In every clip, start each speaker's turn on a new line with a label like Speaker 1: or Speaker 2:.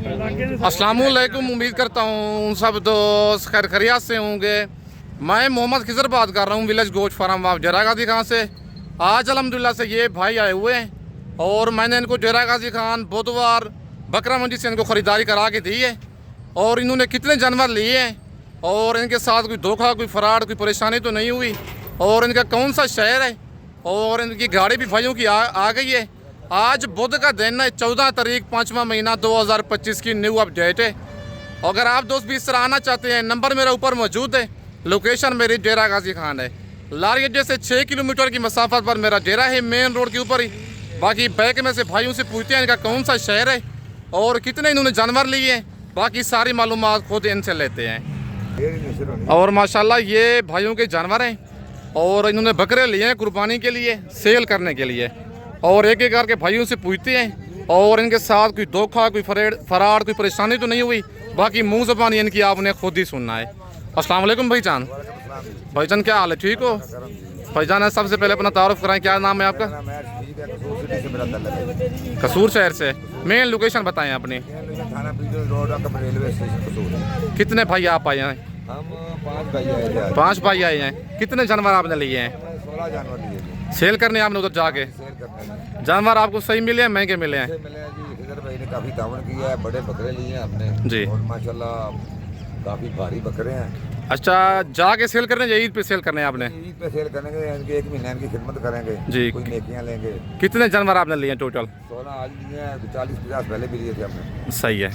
Speaker 1: अस्सलाम वालेकुम। उम्मीद करता हूँ सब दोस्त खैर खैरियत से होंगे। मैं मोहम्मद खिजर बात कर रहा हूँ विलेज गोश्त फार्म ऑफ डेरा गाजी खान से। आज अल्हम्दुलिल्लाह से ये भाई आए हुए हैं और मैंने इनको डेरा गाजी खान बुधवार बकरा मंडी से इनको ख़रीदारी करा के दी है और इन्होंने कितने जानवर लिए हैं और इनके साथ कोई धोखा, कोई फ्रॉड, कोई परेशानी तो नहीं हुई और इनका कौन सा शहर है और इनकी गाड़ी भी भाइयों की आ गई है। आज बुध का दिन है, 14 तारीख 5वां महीना 2025 की न्यू अपडेट है। अगर आप दोस्त भी इस तरह आना चाहते हैं, नंबर मेरा ऊपर मौजूद है। लोकेशन मेरी डेरा गाजी खान है। लारी अड्डे से 6 किलोमीटर की मसाफत पर मेरा डेरा है, मेन रोड के ऊपर ही। बाकी बैक में से भाइयों से पूछते हैं इनका कौन सा शहर है और कितने इन्होंने जानवर लिए हैं, बाकी सारी मालूमात खुद इनसे लेते हैं। और माशाल्लाह ये भाइयों के जानवर हैं और इन्होंने बकरे लिए हैं कुर्बानी के लिए, सेल करने के लिए। और एक एक करके भाइयों से पूछते हैं और इनके साथ कोई धोखा, कोई फरार, कोई परेशानी तो नहीं हुई। बाकी मुंह ज़बानी इनकी आपने खुद ही सुनना है। अस्सलाम वालेकुम भाईजान। भाईजान क्या हाल है, ठीक हो? भाईजान सबसे पहले अपना तारुफ कराएं, क्या नाम है आपका? कसूर शहर से। मेन लोकेशन बताएं अपनी। कितने भाई आप आए हैं?
Speaker 2: हम
Speaker 1: 5 भाई आए हैं। कितने जानवर आपने लिए हैं?
Speaker 2: 16 जानवर लिए जी।
Speaker 1: सेल करने आपने उधर जाके?
Speaker 2: सेल करने
Speaker 1: जानवर आपको सही मिले हैं, महंगे मिले हैं?
Speaker 2: मिले हैं जी। इधर भाई ने काफ़ी तावन किया है, बड़े बकरे लिए हैं हमने
Speaker 1: जी।
Speaker 2: और माशाल्लाह काफ़ी भारी बकरे हैं।
Speaker 1: अच्छा, जाके सेल करने या ईद पे सेल करने आपने?
Speaker 2: ईद पे सेल करेंगे, इनके 1 महीने की खिदमत करेंगे
Speaker 1: जी।
Speaker 2: कोई नेकियां लेंगे।
Speaker 1: कितने जानवर आपने लिए हैं टोटल?
Speaker 2: 16 आज लिए हैं, 40-50 पहले भी लिए थे हमने।
Speaker 1: सही है।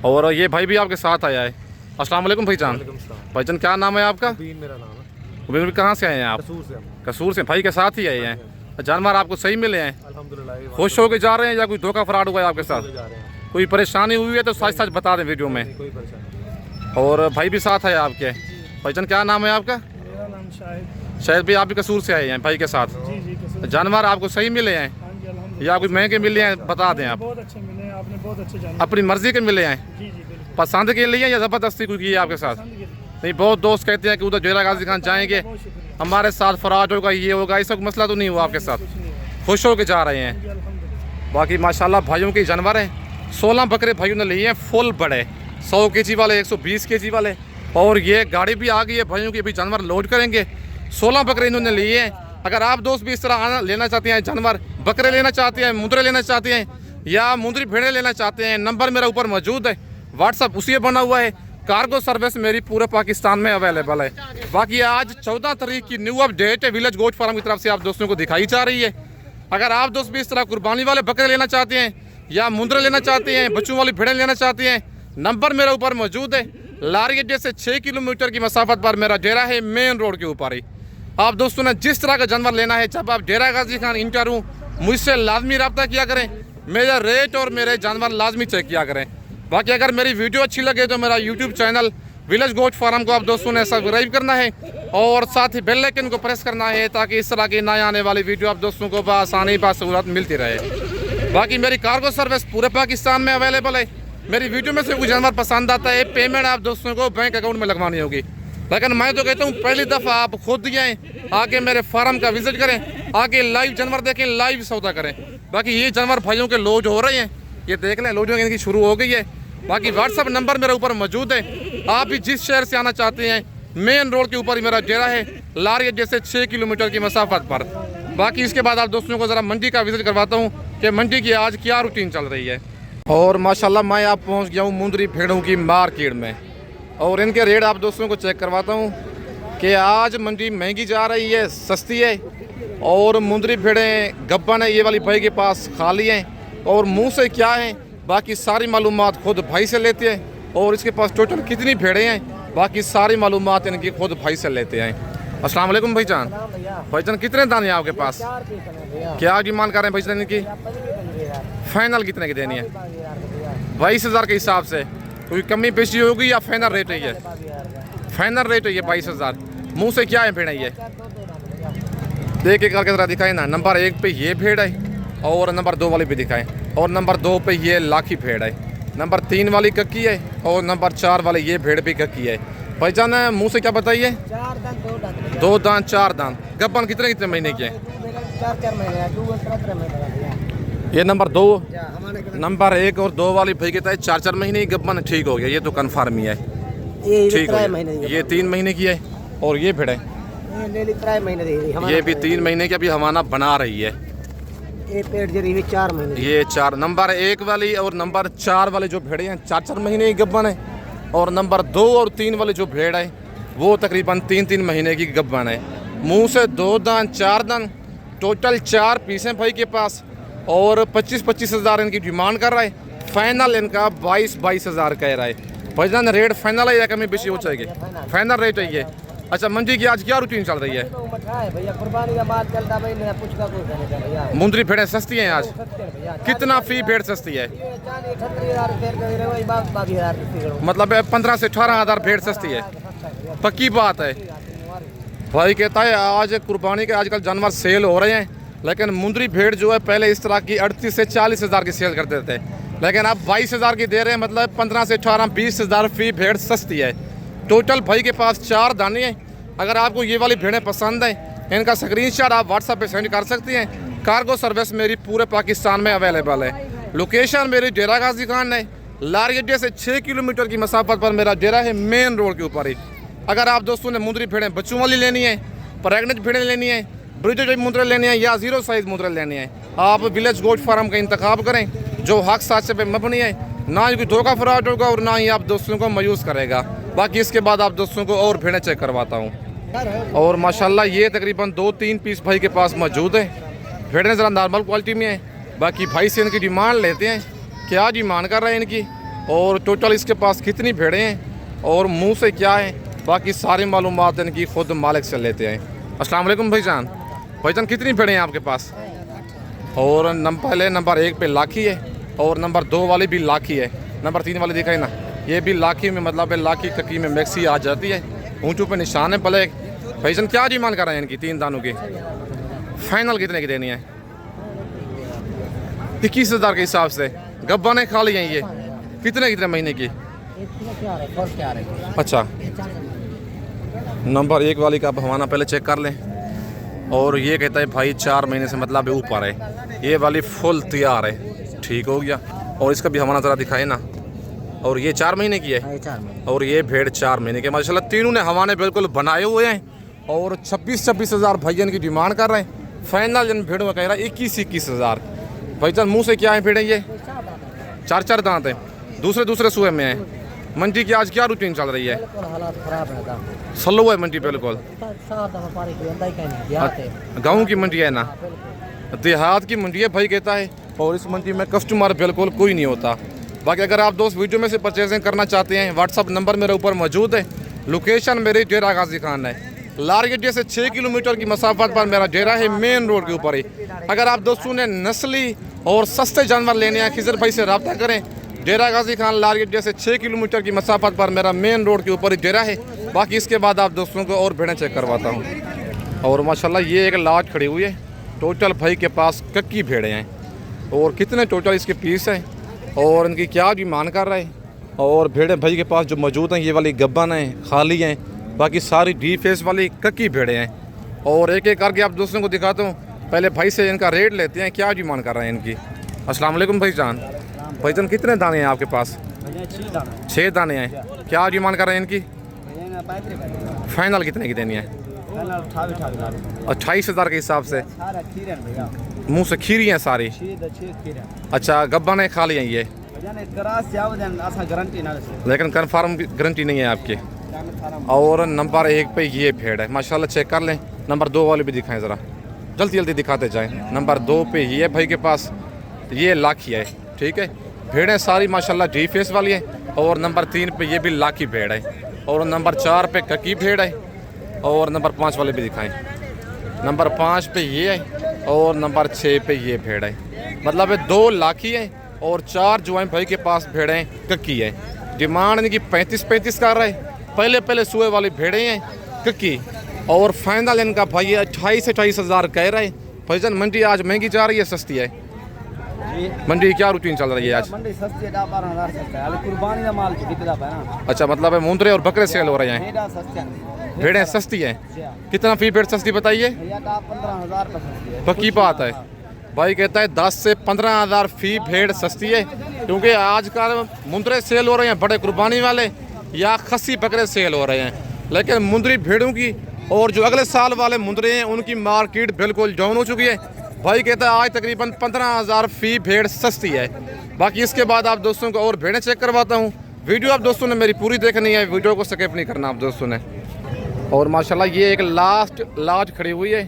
Speaker 1: और ये भाई भी आपके साथ आया है। अस्सलाम वालेकुम भाईजान। भाईजान क्या नाम है आपका?
Speaker 2: मेरा नाम है।
Speaker 1: उबीन, कहाँ से आए हैं आप?
Speaker 2: कसूर से।
Speaker 1: कसूर से। भाई के साथ ही आए हैं। जानवर आपको सही मिले हैं?
Speaker 2: अल्हम्दुलिल्लाह।
Speaker 1: खुश होके जा रहे हैं या कोई धोखा फ्रॉड हुआ है आपके साथ?
Speaker 2: जा रहे हैं।
Speaker 1: कोई परेशानी हुई है तो सच सच बता दें वीडियो में।
Speaker 2: कोई परेशानी।
Speaker 1: और भाई भी साथ है आपके। भाईजान क्या नाम है आपका?
Speaker 3: मेरा नाम शाहिद।
Speaker 1: शायद भी आप भी कसूर से आए हैं भाई के साथ।
Speaker 3: जी जी कसूर।
Speaker 1: जानवर आपको सही मिले हैं
Speaker 3: हाँ जी अल्हम्दुलिल्लाह।
Speaker 1: या कोई महंगे मिले हैं, बता दें आप।
Speaker 3: बहुत अच्छे मिले हैं, आपने बहुत अच्छे जाने।
Speaker 1: अपनी मर्जी के मिले हैं?
Speaker 3: जी जी बिल्कुल।
Speaker 1: पसंद के लिए या ज़बरदस्ती कोई की है आपके साथ?
Speaker 3: पसंद के लिए।
Speaker 1: नहीं, बहुत दोस्त कहते हैं कि उधर डेरा गाजी खान जाएंगे,
Speaker 3: बहुत शुक्रिया।
Speaker 1: हमारे साथ फ्रॉड होगा, ये होगा, ऐसा कोई मसला तो नहीं हुआ आपके साथ?
Speaker 3: कुछ नहीं है।
Speaker 1: खुश होके जा रहे हैं।
Speaker 3: जी अल्हम्दुलिल्लाह।
Speaker 1: बाकी माशाल्लाह भाइयों के जानवर हैं। 16 बकरे भाइयों ने लिए हैं, फुल बड़े, 100 केजी वाले, 120 केजी वाले। और ये गाड़ी भी आ गई है भाइयों की, अभी जानवर लोड करेंगे। 16 बकरे इन्होंने लिए हैं। अगर आप दोस्त भी इस तरह आना लेना चाहते हैं, जानवर बकरे लेना चाहते हैं, मुंदरे लेना चाहते हैं या मुंदरी भेड़े लेना चाहते हैं, नंबर मेरा ऊपर मौजूद है। व्हाट्सअप उसी बना हुआ है। कार्गो सर्विस मेरी पूरे पाकिस्तान में अवेलेबल है। बाकी आज 14 तारीख की न्यू अपडेट है विलेज गोश्त फार्म की तरफ से आप दोस्तों को दिखाई जा रही है। अगर आप दोस्त भी इस तरह कुर्बानी वाले बकरे लेना चाहते हैं या मुंदरे लेना चाहते हैं, बच्चों वाली भेड़ें लेना चाहते हैं, नंबर मेरा ऊपर मौजूद है। लारी अड्डे से 6 किलोमीटर की मसाफत पर मेरा डेरा है, मेन रोड के ऊपर ही। आप दोस्तों ने जिस तरह का जानवर लेना है, जब आप डेरा गाजी खान इंटर हूँ, मुझसे लाजमी रब्ता किया करें। मेरा रेट और मेरे जानवर लाजमी चेक किया करें। बाकी अगर मेरी वीडियो अच्छी लगे तो मेरा यूट्यूब चैनल विलेज गोश्त फार्म को आप दोस्तों ने सब्सक्राइब करना है और साथ ही बेल आइकन को प्रेस करना है ताकि इस तरह की नए आने वाली वीडियो आप दोस्तों को बआसानी बासहूलत मिलती रहे। बाकी मेरी कार्गो सर्विस पूरे पाकिस्तान में अवेलेबल है। मेरी वीडियो में से कोई जानवर पसंद आता है, पेमेंट आप दोस्तों को बैंक अकाउंट में लगवानी होगी। लेकिन मैं तो कहता हूँ पहली दफ़ा आप खुद आएँ, आके मेरे फार्म का विजिट करें, आके लाइव जानवर देखें, लाइव सौदा करें। बाकी ये जानवर भाइयों के लोड हो रहे हैं, ये देख लें, लोडिंग इनकी शुरू हो गई है। बाकी व्हाट्सअप नंबर मेरे ऊपर मौजूद है। आप भी जिस शहर से आना चाहते हैं, मेन रोड के ऊपर ही मेरा डेरा है, लारी अड्डे से 6 किलोमीटर की मसाफत पर। बाकी इसके बाद आप दोस्तों को ज़रा मंडी का विजिट करवाता हूँ कि मंडी की आज क्या रूटीन चल रही है। और माशाल्लाह मैं आप पहुँच गया हूँ मुंदरी भेड़ों की मार्केट में और इनके रेट आप दोस्तों को चेक करवाता हूँ कि आज मंडी महंगी जा रही है, सस्ती है। और मुंदरी भेड़ें गब्बन है, ये वाली भाई के पास खाली हैं और मुँह से क्या है, बाकी सारी मालूमात खुद भाई से लेते हैं। और इसके पास टोटल कितनी भेड़ें हैं, बाकी सारी मालूमात इनकी खुद भाई से लेते हैं। अस्सलाम वालेकुम भाईजान। भाईजान कितने दाने हैं आपके पास? क्या डिमांड कर रहे हैं भाईजान इनकी? फाइनल कितने की देनी है? 22,000 के हिसाब से। कोई कमी पेशी होगी या फाइनल रेट है? ये फाइनल रेट है ये 22,000। मुँह से क्या है भेड़ है ये? देख के करके ज़रा दिखाए ना। नंबर 1 पे ये भेड़ है और नंबर 2 वाली भी दिखाएं। और नंबर 2 पे ये लाखी भेड़ है, नंबर 3 वाली कक्की है और नंबर 4 वाली ये भेड़ भी कक्की है। भाईजान मुँह से क्या बताइए?
Speaker 3: 4 दांत
Speaker 1: 2 दांत 4 दांत। गब्बन कितने कितने महीने के हैं?
Speaker 3: 4 महीने
Speaker 1: ये नंबर 2,
Speaker 3: हमारे
Speaker 1: नंबर 1 और 2 वाली भाई कहता है 4 महीने की गब्बन ठीक हो गया, ये तो कन्फर्म ही है,
Speaker 3: ये
Speaker 1: ठीक हो
Speaker 3: 3
Speaker 1: गया।
Speaker 3: महीने
Speaker 1: ये 3 महीने की है और ये भेड़ है,
Speaker 3: ये ले ली 3 महीने दी
Speaker 1: ये भी 3 महीने की अभी हमारा बना रही है।
Speaker 3: ये पेट जरी हुई 4 महीने
Speaker 1: ये 4 नंबर 1 वाली और नंबर 4 वाले जो भेड़े हैं 4 महीने की गब्बन है, और नंबर 2 और 3 वाले जो भेड़ है वो तकरीबन 3 महीने की गब्बन है। मुंह से 2 दान 4 दान, टोटल 4 पीस हैं भाई के पास, और 25 हज़ार इनकी डिमांड कर रहा है। फाइनल इनका 22 हज़ार कह रहा है। भाईजान रेट फाइनल है या कमी बेची हो जाएगी? फाइनल रेट है ये। अच्छा, मंडी की आज क्या रूटीन चल रही है?
Speaker 3: तो मठा है भैया, कुर्बानी का माल चलता भाई, ना कुछ का कोई कहने का भैया।
Speaker 1: मुंदरी भेड़ें सस्ती हैं आज?
Speaker 3: सस्ते हैं भैया।
Speaker 1: कितना फी भेड़ सस्ती है?
Speaker 3: ये 38,000 रुपये का दे रहे हो, वही 22,000 रुपये
Speaker 1: मतलब 15 से 18 हज़ार भेड़ सस्ती है, पक्की बात है। भाई कहता है आज कुर्बानी के आजकल जानवर सेल हो रहे हैं, लेकिन मुंदरी भेड़ जो है पहले इस तरह की 38 से 40 हज़ार की सेल करते थे, लेकिन अब 22 हज़ार की दे रहे हैं। मतलब 15 से 18-20 हज़ार फी भेड़ सस्ती है। टोटल भाई के पास 4 दाने हैं। अगर आपको ये वाली भेड़ें पसंद हैं, इनका स्क्रीनशॉट आप व्हाट्सएप पे सेंड कर सकती हैं। कार्गो सर्विस मेरी पूरे पाकिस्तान में अवेलेबल है। लोकेशन मेरी डेरा गाजी खान है, लारी अड्डे से 6 किलोमीटर की मसाफत पर मेरा डेरा है, मेन रोड के ऊपर ही। अगर आप दोस्तों ने मुंदरी भेड़ें बच्चों वाली लेनी है, प्रेगनेंट भेड़ें लेनी है, ब्रिटिश मुंदरे लेनी है या 0 साइज मुंदरे लेनी है, आप विलेज गोट फार्म का इंतखाब करें जो हक साथ पे मबनी है। ना ही कोई धोखा फ्रॉड होगा और ना ही आप दोस्तों को मायूस करेगा। बाकी इसके बाद आप दोस्तों को और भेड़ें चेक करवाता हूँ। और माशाल्लाह ये तकरीबन 2-3 पीस भाई के पास मौजूद है। भेड़ें ज़रा नॉर्मल क्वालिटी में है। बाकी भाई से इनकी डिमांड लेते हैं, क्या डिमांड कर रहे हैं इनकी, और टोटल इसके पास कितनी भेड़ें हैं और मुंह से क्या है, बाकी सारी मालूमात इनकी खुद मालिक से लेते हैं। अस्सलाम वालेकुम भाईजान। भाईजान कितनी भेड़ें हैं आपके पास? और पहले नंबर 1 पे लाखी है और नंबर 2 वाली भी लाखी है, नंबर 3 वाली दिखाई ना, ये भी लाखी में, मतलब लाखी ककी में मैक्सी आ जाती है, ऊँचों पे निशान है ब्लैक। भाईजान क्या डिमांड कर रहे हैं इनकी 3 दानों की? फाइनल कितने की देनी है? 21 हज़ार के हिसाब से। गब्बाने खाली हैं ये, कितने महीने की? अच्छा, नंबर 1 वाली का हमारा पहले चेक कर लें। और ये कहता है भाई 4 महीने से मतलब ऊपर है, ये वाली फुल तैयार है, ठीक हो गया। और इसका भी हमारा ज़रा दिखाए ना। और ये 4 महीने की है और ये भेड़ 4 महीने के। माशाल्लाह तीनों ने हवाने बिल्कुल बनाए हुए हैं और 26 हज़ार भाईजान की डिमांड कर रहे हैं। फाइनल इन भेड़ों का कह रहा है 21 हज़ार। भाईजान मुँह से क्या है भेड़ें? ये 4 दांत हैं, दूसरे सूए में हैं। मंडी की आज क्या रूटीन चल रही है?
Speaker 3: हालात खराब है,
Speaker 1: स्लो है मंडी बिल्कुल। गाँव की मंडी है ना, देहात की मंडी है भाई कहता है। और इस मंडी में कस्टमर बिल्कुल कोई नहीं होता। बाकी अगर आप दोस्त वीडियो में से परचेजिंग करना चाहते हैं, व्हाट्सअप नंबर मेरे ऊपर मौजूद है। लोकेशन मेरी डेरा गाजी खान है, लारी अड्डे से 6 किलोमीटर की मसाफत पर मेरा डेरा है, मेन रोड के ऊपर ही। अगर आप दोस्तों ने नस्ली और सस्ते जानवर लेने हैं, खिजर भाई से रब्ता करें। डेरा गाजी खान लारी अड्डे से 6 किलोमीटर की मसाफत पर मेरा मेन रोड के ऊपर ही डेरा है। बाकी इसके बाद आप दोस्तों को और भेड़ें चेक करवाता हूँ। और माशाल्लाह ये एक लाट खड़ी हुई है। टोटल भाई के पास कक्की भेड़ें हैं और कितने टोटल इसके पीस हैं और इनकी क्या डिमांड कर रहा है। और भेड़ें भाई के पास जो मौजूद हैं, ये वाली गब्बन हैं, खाली हैं, बाकी सारी डी फेस वाली कक्की भेड़ें हैं। और एक एक करके आप दोस्तों को दिखाता हूँ। पहले भाई से इनका रेट लेते हैं, क्या डिमांड कर रहे हैं इनकी। अस्सलाम वालेकुम भाईजान। भाईजान कितने दाने हैं आपके पास? 6 दाने हैं। क्या डिमांड कर रहे हैं इनकी? फाइनल कितने की देनी है? 28 हज़ार के हिसाब से। मुँह से खीरी हैं सारी? अच्छा, गब्बन है, खाली हैं ये, लेकिन कन्फर्म गारंटी नहीं है आपकी। और नंबर 1 पे ये भेड़ है, माशाल्लाह चेक कर लें। नंबर 2 वाले भी दिखाएं ज़रा, जल्दी जल्दी दिखाते जाएं। नंबर 2 पे ये भाई के पास ये लाखी है, ठीक है। भेड़ें सारी माशाल्लाह डी फेस वाली हैं। और नंबर 3 पे ये भी लाखी भेड़ है। और नंबर 4 पे ककी भेड़ है। और नंबर 5 वाले भी दिखाएं। नंबर 5 पे ये है और नंबर 6 पे ये भेड़ है। मतलब 2 लाखी है और 4 जो हैं भाई के पास भेड़ें कक्की है। डिमांड इनकी 35 कर रहे हैं। पहले सुए वाली भेड़ें हैं कक्की। और फाइनल इनका भाई 28 हज़ार कह रहे हैं। भाईजान मंडी आज महंगी जा रही है सस्ती है? मंडी क्या रूटीन चल रही है आज?
Speaker 3: मंडी सस्ती है, 12,000 सस्ता है, कुर्बानी का माल बिकता है ना।
Speaker 1: अच्छा, मतलब मुंदरे और बकरे सेल हो रहे हैं, भेड़ें सस्ती हैं। कितना फी भेड़ सस्ती बताइए?
Speaker 3: 15,000
Speaker 1: पक्की बात है, भाई कहता है 10 से 15 हज़ार फी भेड़ सस्ती है, क्योंकि आजकल मुंदरे सेल हो रहे हैं बड़े कुर्बानी वाले या खस्सी बकरे सेल हो रहे हैं, लेकिन मुंदरी भेड़ों की और जो अगले साल वाले मुंदरे हैं उनकी मार्केट बिल्कुल डाउन हो चुकी है। भाई कहता है आज तकरीबन 15 हज़ार फी भेड़ सस्ती है। बाकी इसके बाद आप दोस्तों को और भेड़ें चेक करवाता हूँ। वीडियो आप दोस्तों ने मेरी पूरी देखनी है, वीडियो को स्किप नहीं करना आप दोस्तों ने। और माशाल्लाह ये एक लास्ट लाज खड़ी हुई है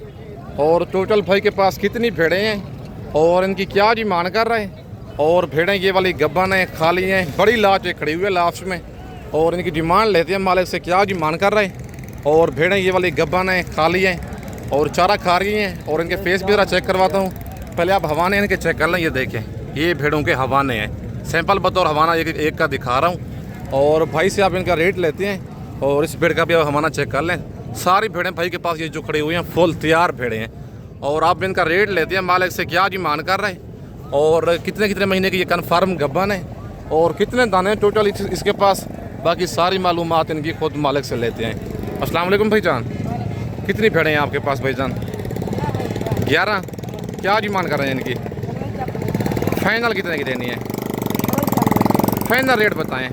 Speaker 1: और टोटल भाई के पास कितनी भेड़ें हैं और इनकी क्या डिमांड कर रहे हैं। और भेड़ें ये वाली गब्बन है, खाली हैं, बड़ी लाज एक खड़ी हुई है लास्ट में और इनकी डिमांड लेते हैं मालिक से क्या डिमांड कर रहे हैं। और भेड़ें ये वाली गब्बन है, खाली हैं और चारा खा रही हैं और इनके फेस भी ज़रा चेक करवाता हूँ। पहले आप हवाने इनके चेक कर लें। ये देखें ये भेड़ों के हवाने हैं, सैंपल बतौर हवाना एक का दिखा रहा हूँ और भाई से आप इनका रेट लेते हैं और इस भेड़ का भी आप हवाना चेक कर लें। सारी भेड़ें भाई के पास ये जो खड़ी हुई हैं फुल तैयार भेड़ें हैं और आप इनका रेट लेते हैं मालिक से क्या डिमांड कर रहे हैं और कितने कितने महीने की ये कन्फर्म गब्बन है और कितने दाने टोटल इसके पास। बाकी सारी मालूमात इनकी खुद मालिक से लेते हैं। अस्सलाम वालेकुम भाईजान, कितनी भेड़ें हैं आपके पास भाईजान? 11। क्या डिमांड कर रहे हैं इनकी? फाइनल कितने की देनी है? फाइनल रेट बताएं।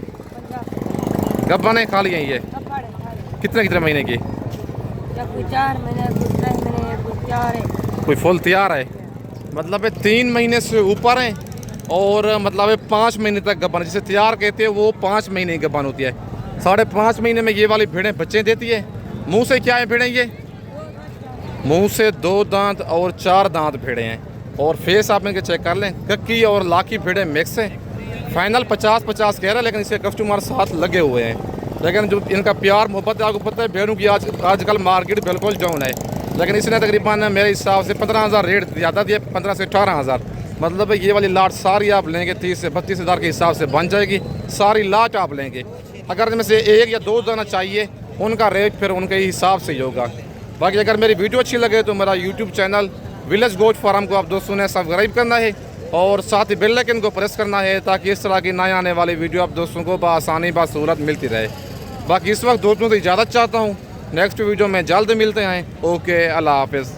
Speaker 1: गब्बन है, खाली हैं ये? कितने कितने महीने की?
Speaker 3: कोई 4 महीने, कोई 3 महीने, कोई 4 है।
Speaker 1: कोई फुल तैयार है, मतलब है 3 महीने से ऊपर हैं और मतलब है 5 महीने तक गब्बन, जिसे तैयार कहते हैं वो 5 महीने की गब्बन होती है। 5.5 महीने में ये वाली भेड़ें बच्चे देती है। मुंह से क्या है भेड़ें? ये मुंह से 2 दांत और 4 दांत भेड़ें हैं और फेस आप इनके चेक कर लें। कक्की और लाकी भेड़ें मिक्स है। फाइनल 50-50 कह रहा है, लेकिन इसके कस्टमर साथ लगे हुए हैं। लेकिन जो इनका प्यार मोहब्बत है आपको पता है, भेड़ों की आजकल मार्केट बिल्कुल डाउन है। लेकिन इसने तकरीबन मेरे हिसाब से 15,000 रेट ज़्यादा दिए, 15 से 18,000। मतलब ये वाली लाट सारी आप लेंगे 30 से 32 हज़ार के हिसाब से बन जाएगी। सारी लाट आप लेंगे। अगर इनमें से 1 या 2 दाना चाहिए उनका रेट फिर उनके हिसाब से ही होगा। बाकी अगर मेरी वीडियो अच्छी लगे तो मेरा YouTube channel village goat farm को आप दोस्तों ने सब्सक्राइब करना है और साथ ही बेल आइकन को प्रेस करना है, ताकि इस तरह की नए आने वाली वीडियो आप दोस्तों को बआसानी बासूरत मिलती रहे। बाकी इस वक्त दोस्तों से इजाज़त चाहता हूँ। नेक्स्ट वीडियो में जल्द मिलते हैं। ओके, अल्लाह हाफिज़।